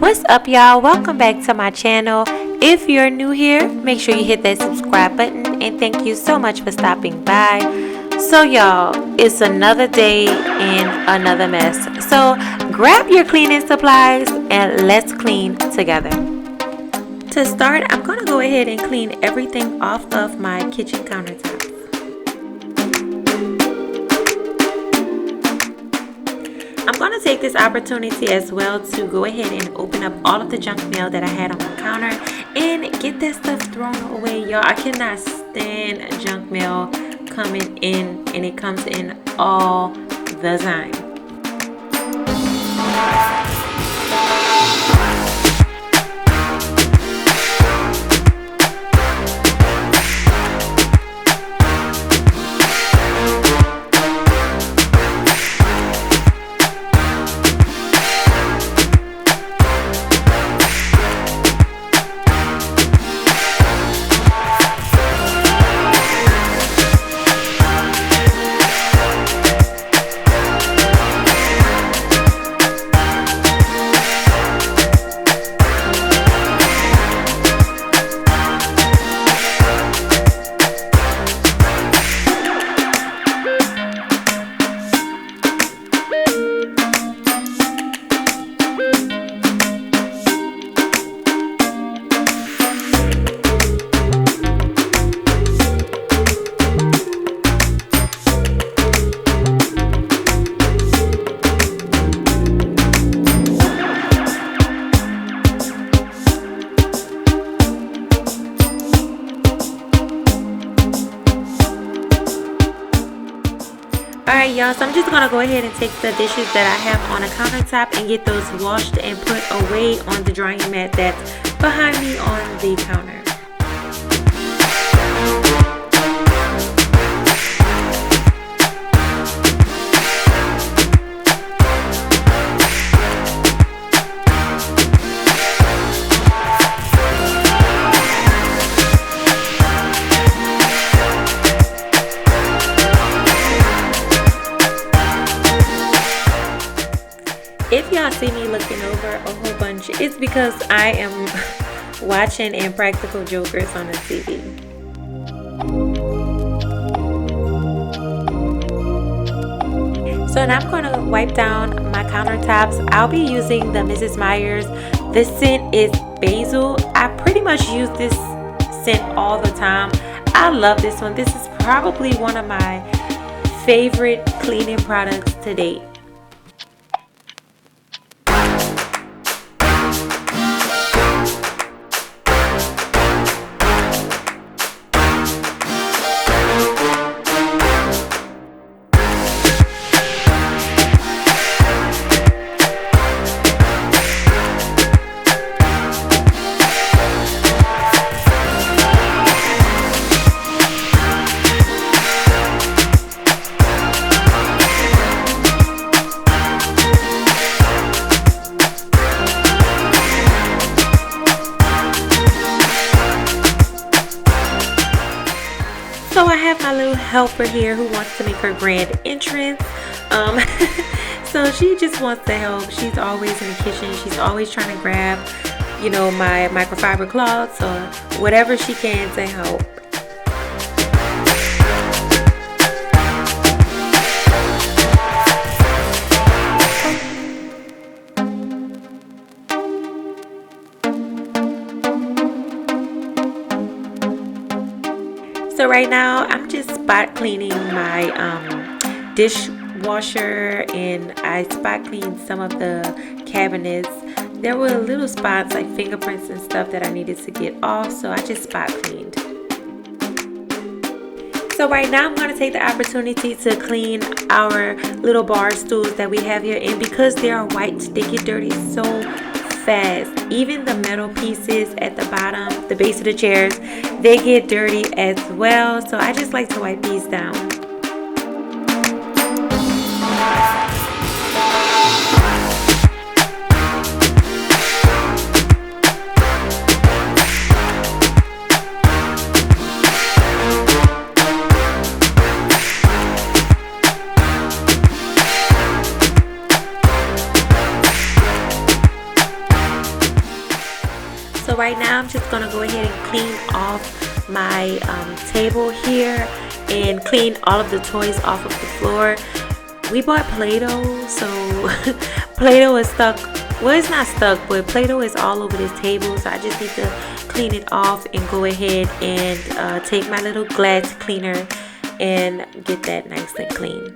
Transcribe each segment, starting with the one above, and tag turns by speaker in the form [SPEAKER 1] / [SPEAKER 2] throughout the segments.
[SPEAKER 1] What's up, y'all? Welcome back to my channel. If you're new here, make sure you hit that subscribe button, and thank you so much for stopping by. So y'all, it's another day in another mess. So grab your cleaning supplies and let's clean together. To start, I'm going to go ahead and clean everything off of my kitchen countertops. I'm going to take this opportunity as well to go ahead and open up all of the junk mail that I had on my counter and get that stuff thrown away. Y'all, I cannot stand junk mail coming in, and it comes in all the time. Alright y'all, so I'm just going to go ahead and take the dishes that I have on a countertop and get those washed and put away on the drying mat that's behind me on the counter. If y'all see me looking over a whole bunch, it's because I am watching Impractical Jokers on the TV. So now I'm going to wipe down my countertops. I'll be using the Mrs. Meyer's. The scent is basil. I pretty much use this scent all the time. I love this one. This is probably one of my favorite cleaning products to date. So I have my little helper here who wants to make her grand entrance. So she just wants to help. She's always in the kitchen. She's always trying to grab, my microfiber cloths or whatever she can to help. So right now I'm just spot cleaning my dishwasher, and I spot cleaned some of the cabinets. There were little spots like fingerprints and stuff that I needed to get off, so I just spot cleaned. So right now I'm going to take the opportunity to clean our little bar stools that we have here, and because they are white, they get dirty so fast. Even the metal pieces at the bottom, the base of the chairs, they get dirty as well. So I just like to wipe these down. So right now I'm just gonna go ahead and clean off my table here and clean all of the toys off of the floor. We bought Play-Doh, so Play-Doh is stuck. Well, it's not stuck, but Play-Doh is all over this table, so I just need to clean it off and go ahead and take my little glass cleaner and get that nice and clean.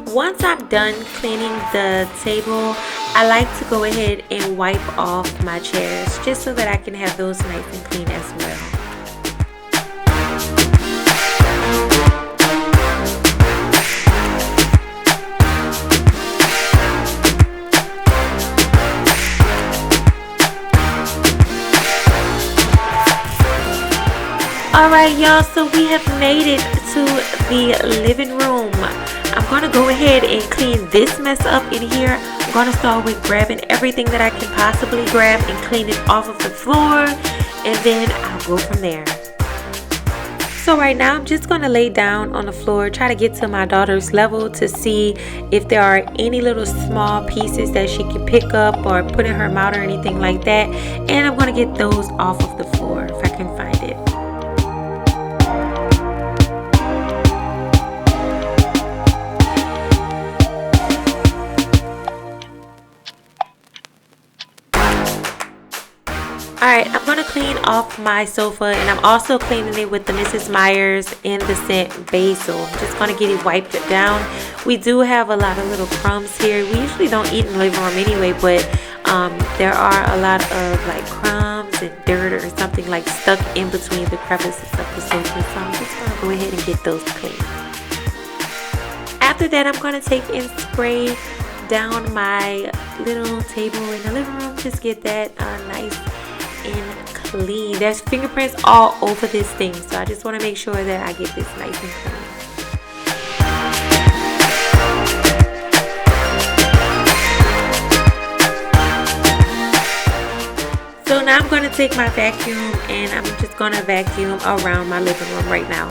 [SPEAKER 1] Once I'm done cleaning the table, I like to go ahead and wipe off my chairs just so that I can have those nice and clean as well. Alright y'all, so we have made it to the living room. I'm going to go ahead and clean this mess up in here. I'm going to start with grabbing everything that I can possibly grab and clean it off of the floor, and then I'll go from there. So right now I'm just going to lay down on the floor, try to get to my daughter's level to see if there are any little small pieces that she can pick up or put in her mouth or anything like that, and I'm going to get those off of the floor if I can find it. Alright, I'm going to clean off my sofa, and I'm also cleaning it with the Mrs. Meyer's in the scent Basil. I'm just going to get it wiped down. We do have a lot of little crumbs here. We usually don't eat in the living room anyway, but there are a lot of like crumbs and dirt or something like stuck in between the crevices of the sofa. So I'm just going to go ahead and get those clean. After that, I'm going to take and spray down my little table in the living room. Just get that nice and clean. There's fingerprints all over this thing, so I just want to make sure that I get this nice and clean. So now I'm going to take my vacuum and I'm just going to vacuum around my living room right now.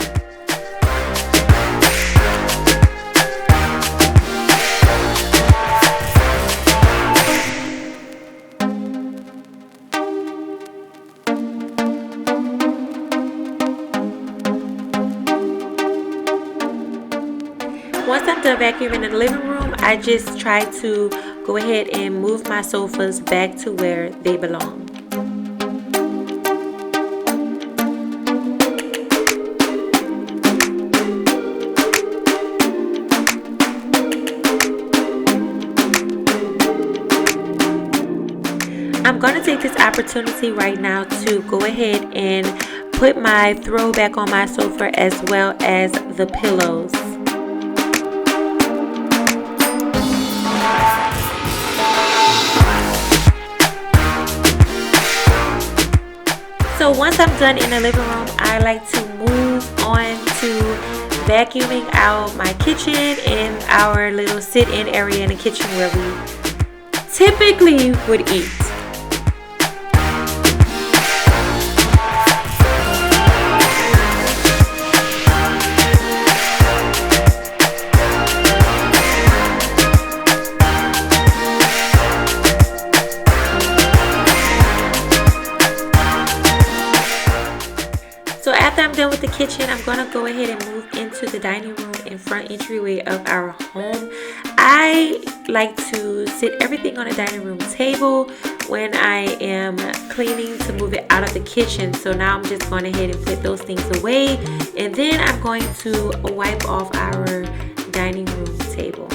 [SPEAKER 1] Once I'm done vacuuming in the living room, I just try to go ahead and move my sofas back to where they belong. I'm going to take this opportunity right now to go ahead and put my throw back on my sofa as well as the pillows. So once I'm done in the living room, I like to move on to vacuuming out my kitchen and our little sit-in area in the kitchen where we typically would eat. So after I'm done with the kitchen, I'm going to go ahead and move into the dining room and front entryway of our home. I like to sit everything on the dining room table when I am cleaning to move it out of the kitchen. So now I'm just going ahead and put those things away, and then I'm going to wipe off our dining room table.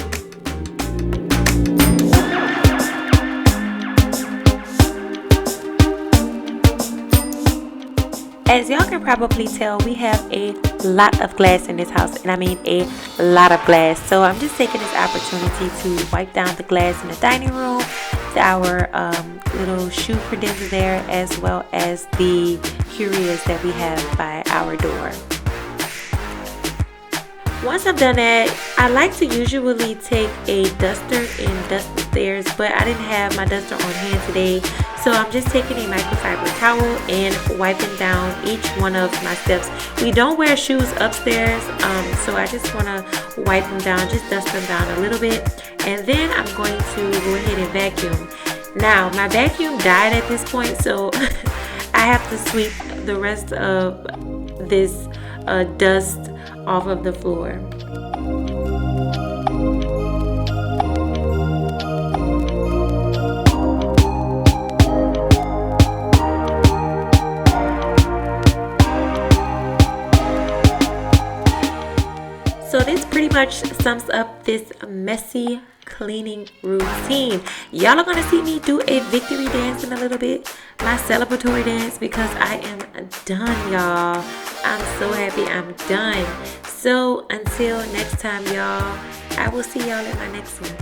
[SPEAKER 1] As y'all can probably tell, we have a lot of glass in this house, and I mean a lot of glass. So I'm just taking this opportunity to wipe down the glass in the dining room, our little shoe credenza there, as well as the curios that we have by our door. Once I'm done that, I like to usually take a duster and dust the stairs, but I didn't have my duster on hand today. So I'm just taking a microfiber towel and wiping down each one of my steps. We don't wear shoes upstairs, so I just want to wipe them down, just dust them down a little bit. And then I'm going to go ahead and vacuum. Now, my vacuum died at this point, so I have to sweep the rest of this dust off of the floor. So this pretty much sums up this messy cleaning routine. Y'all are gonna see me do a victory dance in a little bit, my celebratory dance, because I am done, y'all. I'm so happy I'm done. So until next time, y'all, I will see y'all in my next one.